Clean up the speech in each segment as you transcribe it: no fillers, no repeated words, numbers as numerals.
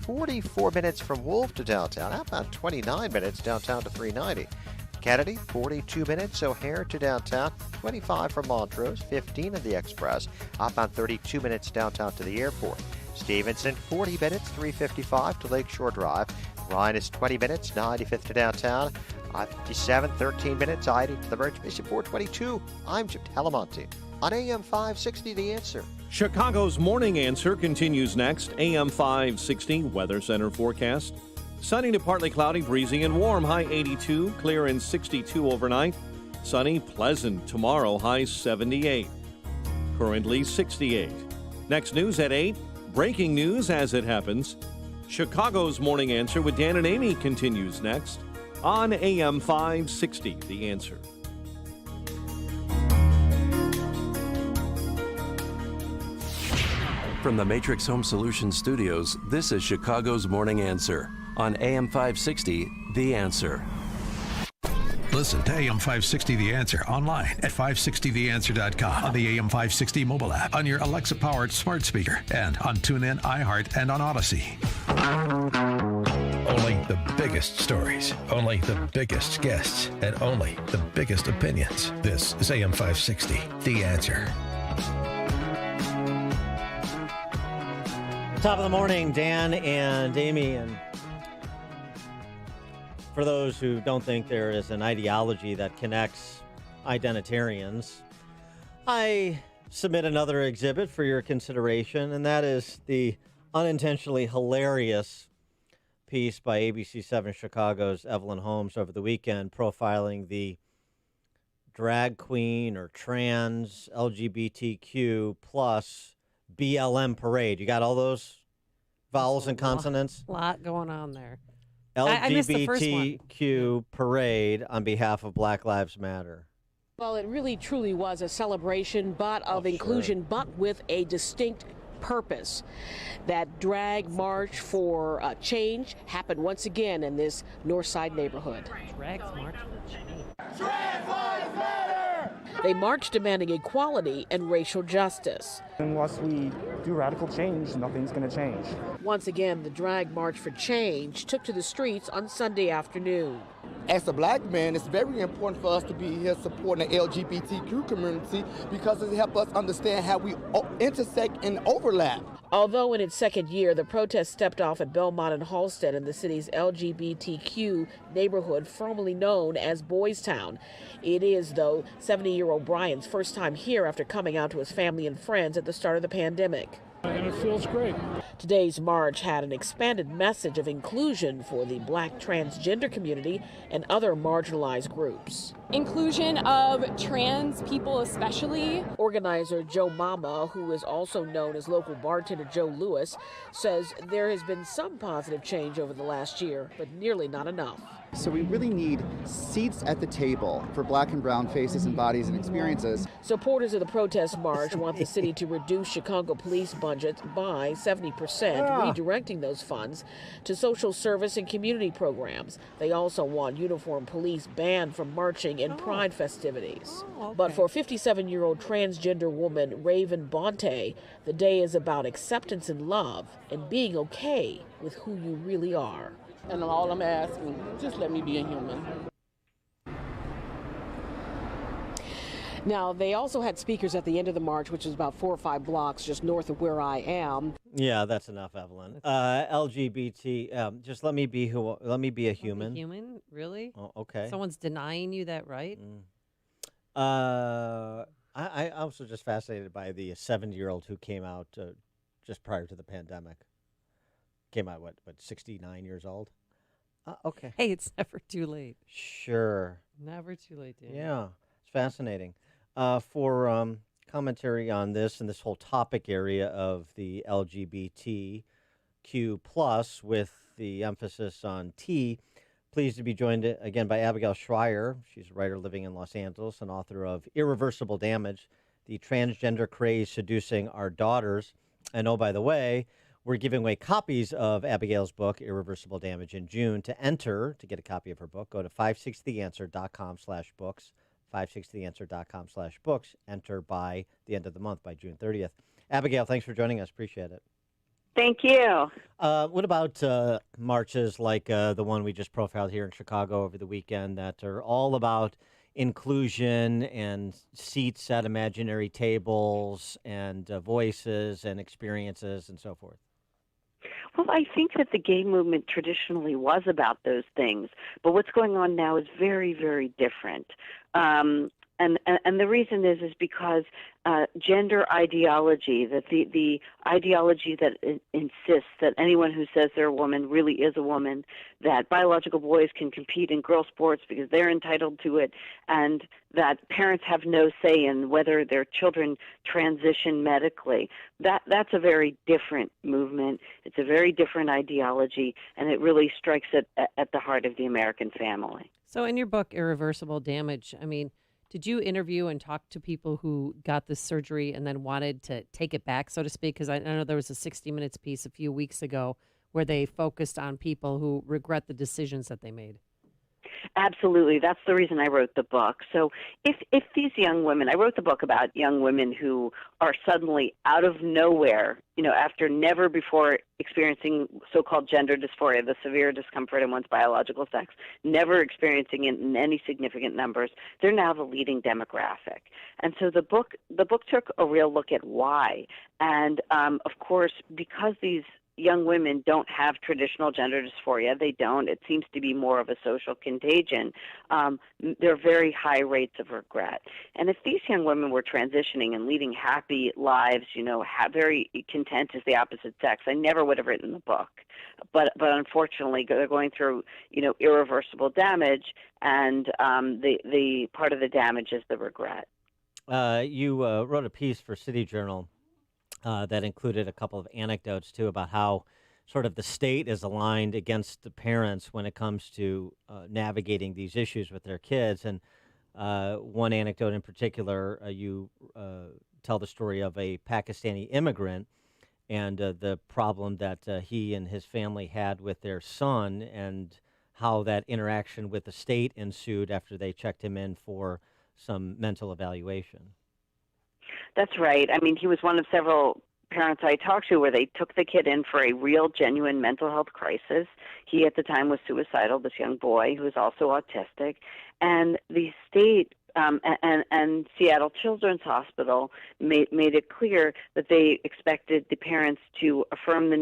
44 minutes from Wolf to downtown. Outbound 29 minutes downtown to 390. Kennedy, 42 minutes. O'Hare to downtown. 25 from Montrose. 15 of the Express. Outbound 32 minutes downtown to the airport. Stevenson, 40 minutes. 355 to Lakeshore Drive. Ryan is 20 minutes. 95th to downtown. I-57, 13 minutes. I-80 to the Merchant Mission. 422. I'm Jim Talamonte. On AM 560, The Answer. Chicago's Morning Answer continues next. AM 560 Weather Center forecast. Sunny to partly cloudy, breezy and warm. High 82, clear and 62 overnight. Sunny, pleasant tomorrow. High 78. Currently 68. Next news at 8. Breaking news as it happens. Chicago's Morning Answer with Dan and Amy continues next on AM 560, The Answer. From the Matrix Home Solutions studios, this is Chicago's Morning Answer on AM 560, The Answer. Listen to AM 560 The Answer online at 560theanswer.com, on the AM 560 mobile app, on your Alexa-powered smart speaker, and on TuneIn, iHeart, and on Odyssey. Only the biggest stories, only the biggest guests, and only the biggest opinions. This is AM 560 The Answer. Top of the morning, Dan and Amy. And for those who don't think there is an ideology that connects identitarians, I submit another exhibit for your consideration, and that is the unintentionally hilarious piece by ABC7 Chicago's Evelyn Holmes over the weekend profiling the drag queen or trans LGBTQ plus BLM parade. You got all those vowels and consonants? A lot going on there. LGBTQ I missed the first one. parade on behalf of Black Lives Matter. Well, it really truly was a celebration, but of inclusion, but with a distinct purpose. That drag march for change happened once again in this North Side neighborhood. Drags march for change. Trans lives matter! They marched demanding equality and racial justice. Unless we do radical change, nothing's going to change. Once again, the drag march for change took to the streets on Sunday afternoon. As a black man, it's very important for us to be here supporting the LGBTQ community because it helps us understand how we intersect and overlap. Although in its second year, the protest stepped off at Belmont and Halsted in the city's LGBTQ neighborhood formerly known as Boys Town. It is, though, 70-year-old Brian's first time here after coming out to his family and friends at the start of the pandemic. And it feels great. Today's march had an expanded message of inclusion for the Black transgender community and other marginalized groups. Inclusion of trans people especially. Organizer Joe Mama, who is also known as local bartender Joe Lewis, says there has been some positive change over the last year, but nearly not enough. So we really need seats at the table for black and brown faces and bodies and experiences. Supporters of the protest march want the city to reduce Chicago police budget by 70%, redirecting those funds to social service and community programs. They also want uniformed police banned from marching in pride festivities. But for 57-year-old transgender woman Raven Bonte, the day is about acceptance and love and being okay with who you really are. And all I'm asking, just let me be a human. Now, they also had speakers at the end of the march, which is about 4 or 5 blocks just north of where I am. Yeah, that's enough, Evelyn. LGBT, just let me be a human. Human? Really? Oh, okay. Someone's denying you that right? I also just fascinated by the 70-year-old who came out just prior to the pandemic. Came out, what, 69 years old? Okay. Hey, it's never too late. Sure. Never too late, Dan. Yeah, it's fascinating. For commentary on this and this whole topic area of the LGBTQ plus with the emphasis on T, pleased to be joined again by Abigail Shrier. She's a writer living in Los Angeles and author of Irreversible Damage, the transgender craze seducing our daughters. And oh, by the way, we're giving away copies of Abigail's book, Irreversible Damage, in June. To enter, to get a copy of her book, go to 560theanswer.com/books, 560theanswer.com/books. Enter by the end of the month, by June 30th. Abigail, thanks for joining us. Appreciate it. Thank you. What about marches like the one we just profiled here in Chicago over the weekend that are all about inclusion and seats at imaginary tables and voices and experiences and so forth? Well, I think that the gay movement traditionally was about those things, but what's going on now is very, very different. And the reason is because gender ideology, that the ideology that insists that anyone who says they're a woman really is a woman, that biological boys can compete in girl sports because they're entitled to it, and that parents have no say in whether their children transition medically. That's a very different movement. It's a very different ideology, and it really strikes at the heart of the American family. So in your book, Irreversible Damage, I mean, did you interview and talk to people who got this surgery and then wanted to take it back, so to speak? Because I know there was a 60 Minutes piece a few weeks ago where they focused on people who regret the decisions that they made. Absolutely. That's the reason I wrote the book. So if these young women, I wrote the book about young women who are suddenly out of nowhere, after never before experiencing so-called gender dysphoria, the severe discomfort in one's biological sex, never experiencing it in any significant numbers, they're now the leading demographic. And so the book took a real look at why. And of course, because these young women don't have traditional gender dysphoria. They don't. It seems to be more of a social contagion. There are very high rates of regret. And if these young women were transitioning and leading happy lives, very content as the opposite sex, I never would have written the book. But unfortunately, they're going through, irreversible damage, and the part of the damage is the regret. You wrote a piece for City Journal that included a couple of anecdotes, too, about how sort of the state is aligned against the parents when it comes to navigating these issues with their kids. And one anecdote in particular, you tell the story of a Pakistani immigrant and the problem that he and his family had with their son and how that interaction with the state ensued after they checked him in for some mental evaluation. That's right. I mean, he was one of several parents I talked to where they took the kid in for a real, genuine mental health crisis. He, at the time, was suicidal, this young boy who was also autistic. And the state and Seattle Children's Hospital made it clear that they expected the parents to affirm the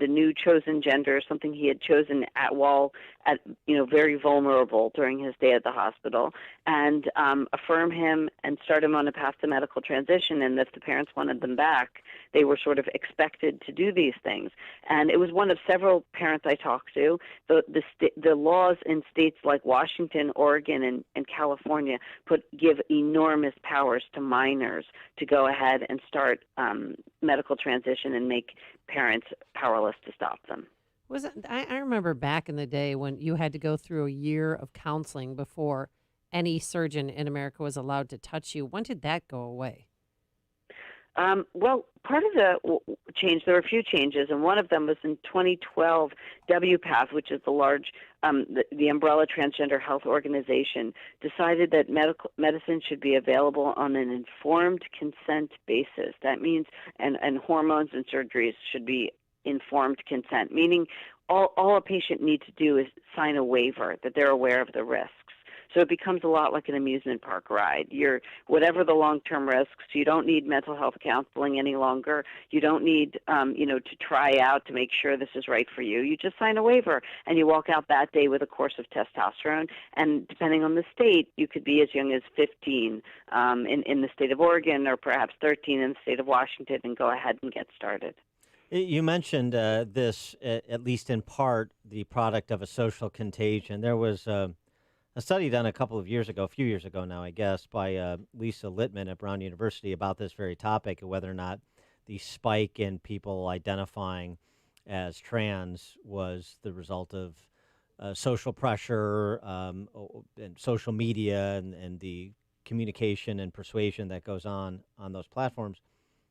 new chosen gender, something he had chosen while very vulnerable during his stay at the hospital, and affirm him and start him on a path to medical transition. And if the parents wanted them back, they were sort of expected to do these things. And it was one of several parents I talked to. The laws in states like Washington, Oregon, and California give enormous powers to minors to go ahead and start medical transition and make parents powerless to stop them. I remember back in the day when you had to go through a year of counseling before any surgeon in America was allowed to touch you. When did that go away? Well, part of the change, there were a few changes, and one of them was in 2012, WPATH, which is the large, the umbrella transgender health organization, decided that medicine should be available on an informed consent basis. That means, and hormones and surgeries should be informed consent, meaning all a patient needs to do is sign a waiver that they're aware of the risks. So it becomes a lot like an amusement park ride. Whatever the long-term risks, you don't need mental health counseling any longer. You don't need, to try out to make sure this is right for you. You just sign a waiver, and you walk out that day with a course of testosterone. And depending on the state, you could be as young as 15 in the state of Oregon, or perhaps 13 in the state of Washington, and go ahead and get started. You mentioned this, at least in part, the product of a social contagion. There was a study done a few years ago now, I guess, by Lisa Littman at Brown University about this very topic of whether or not the spike in people identifying as trans was the result of social pressure and social media and the communication and persuasion that goes on those platforms.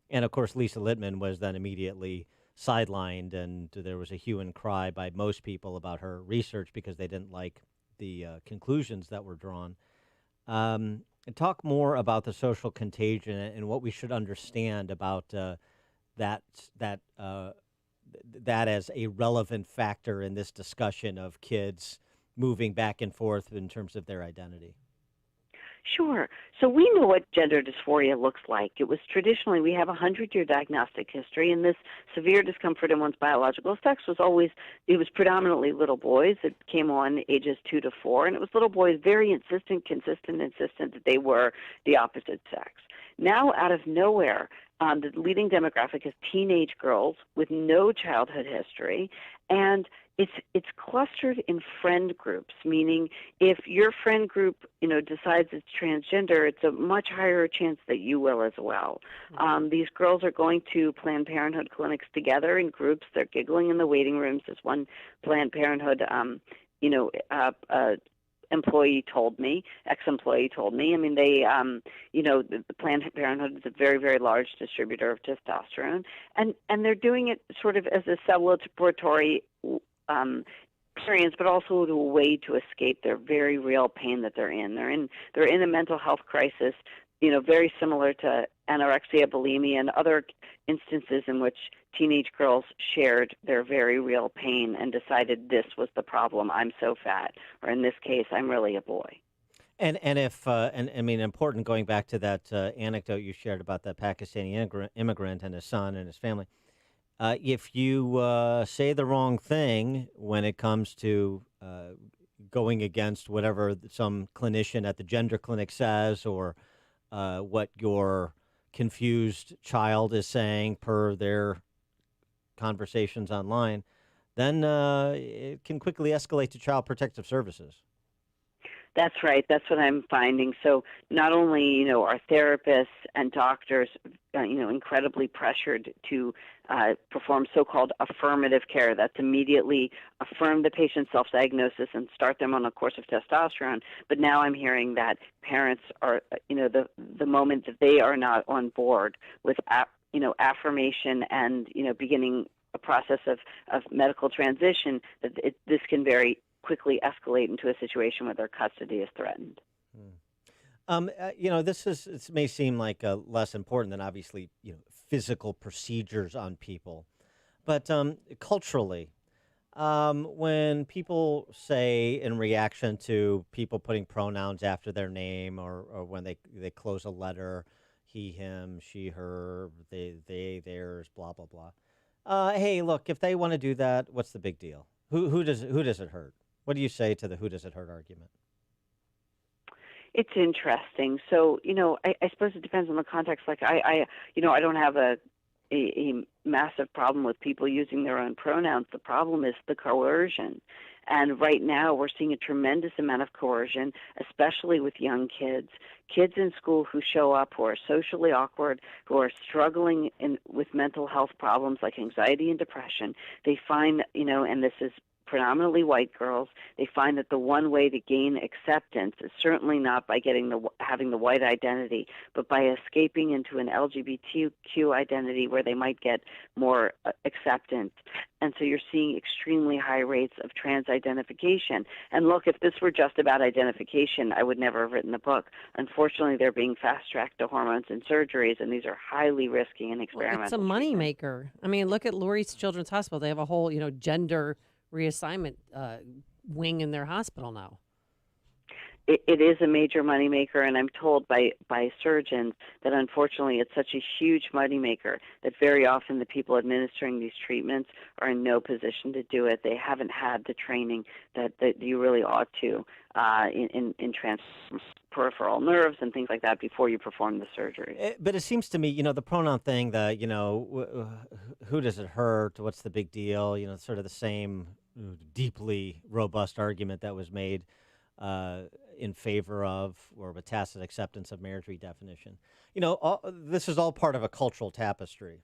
And, of course, Lisa Littman was then immediately sidelined, and there was a hue and cry by most people about her research because they didn't like the conclusions that were drawn. Talk more about the social contagion and what we should understand about that that as a relevant factor in this discussion of kids moving back and forth in terms of their identity? Sure. So we know what gender dysphoria looks like. It was traditionally, we have a 100-year diagnostic history, and this severe discomfort in one's biological sex was always, it was predominantly little boys. It came on ages 2 to 4, and it was little boys very insistent that they were the opposite sex. Now, out of nowhere, the leading demographic is teenage girls with no childhood history, and it's clustered in friend groups, meaning if your friend group, decides it's transgender, it's a much higher chance that you will as well. These girls are going to Planned Parenthood clinics together in groups. They're giggling in the waiting rooms. As one Planned Parenthood, ex-employee told me. I mean, they, the Planned Parenthood is a very, very large distributor of testosterone, and they're doing it sort of as a celebratory experience, but also a way to escape their very real pain that they're in. They're in a mental health crisis, very similar to anorexia, bulimia, and other instances in which teenage girls shared their very real pain and decided this was the problem. I'm so fat, or in this case, I'm really a boy. And if and I mean, important, going back to that anecdote you shared about that Pakistani immigrant and his son and his family. If you say the wrong thing when it comes to going against whatever some clinician at the gender clinic says, or what your confused child is saying per their conversations online, then it can quickly escalate to Child Protective Services. That's right. That's what I'm finding. So not only, are therapists and doctors, incredibly pressured to perform so-called affirmative care. That's immediately affirm the patient's self-diagnosis and start them on a course of testosterone. But now I'm hearing that parents are, the moment that they are not on board with, affirmation and, beginning a process of medical transition, that this can very quickly escalate into a situation where their custody is threatened. This may seem like less important than obviously, physical procedures on people, but culturally, when people say in reaction to people putting pronouns after their name, or when they close a letter, he, him, she, her, they, theirs, blah blah blah. Hey, look, if they want to do that, what's the big deal? Who does it hurt? What do you say to the who does it hurt argument? It's interesting. So, I suppose it depends on the context. Like I don't have a massive problem with people using their own pronouns. The problem is the coercion. And right now we're seeing a tremendous amount of coercion, especially with young kids in school who show up, who are socially awkward, who are struggling with mental health problems like anxiety and depression. They find, and this is predominantly white girls, they find that the one way to gain acceptance is certainly not by having the white identity, but by escaping into an LGBTQ identity where they might get more acceptance. And so you're seeing extremely high rates of trans identification. And look, if this were just about identification, I would never have written the book. Unfortunately, they're being fast-tracked to hormones and surgeries, and these are highly risky and experimental. It's a moneymaker. I mean, look at Lurie's Children's Hospital. They have a whole, gender reassignment wing in their hospital now. It is a major moneymaker, and I'm told by surgeons that unfortunately it's such a huge moneymaker that very often the people administering these treatments are in no position to do it. They haven't had the training that you really ought to in peripheral nerves and things like that before you perform the surgery. But it seems to me, the pronoun thing, that, who does it hurt? What's the big deal? Sort of the same deeply robust argument that was made in favor of or with tacit acceptance of marriage redefinition. This is all part of a cultural tapestry,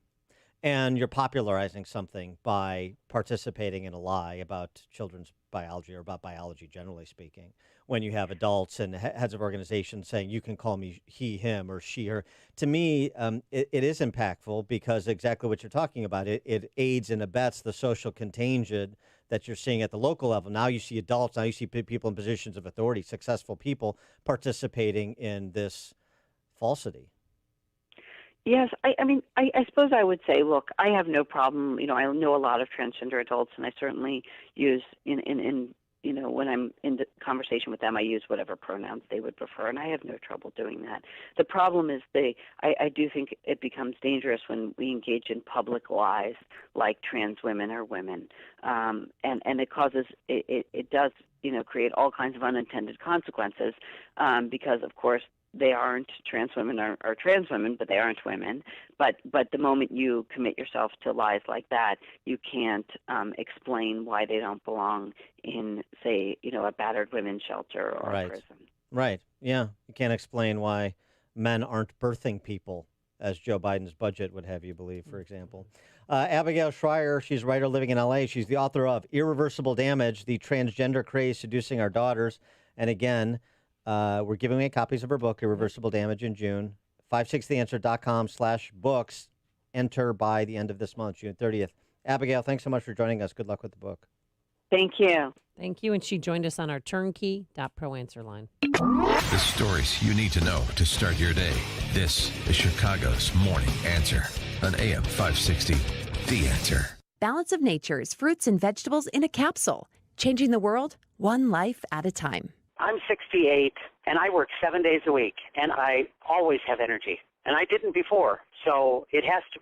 and you're popularizing something by participating in a lie about children's biology, or about biology generally speaking, when you have adults and heads of organizations saying you can call me he, him, or she, her. To me, it is impactful because exactly what you're talking about, it aids and abets the social contagion that you're seeing at the local level. Now you see adults, now you see people in positions of authority, successful people participating in this falsity. Yes, I mean, I suppose I would say, look, I have no problem. I know a lot of transgender adults, and I certainly use in when I'm in the conversation with them, I use whatever pronouns they would prefer, and I have no trouble doing that. The problem is I do think it becomes dangerous when we engage in public lies like trans women are women, and it causes it does create all kinds of unintended consequences because of course they aren't trans women are trans women, but they aren't women. But the moment you commit yourself to lies like that, you can't explain why they don't belong in, say, a battered women's shelter or a prison. Right. Yeah. You can't explain why men aren't birthing people, as Joe Biden's budget would have you believe, for example. Abigail Shrier, she's a writer living in L.A. She's the author of Irreversible Damage, The Transgender Craze Seducing Our Daughters. And again, we're giving away copies of her book, Irreversible Damage, in June. 560theanswer.com/books. Enter by the end of this month, June 30th. Abigail, thanks so much for joining us. Good luck with the book. Thank you. Thank you. And she joined us on our turnkey.pro answer line. The stories you need to know to start your day. This is Chicago's Morning Answer on AM 560. The Answer. Balance of Nature's fruits and vegetables in a capsule. Changing the world, one life at a time. I'm 68, and I work 7 days a week, and I always have energy. And I didn't before, so it has to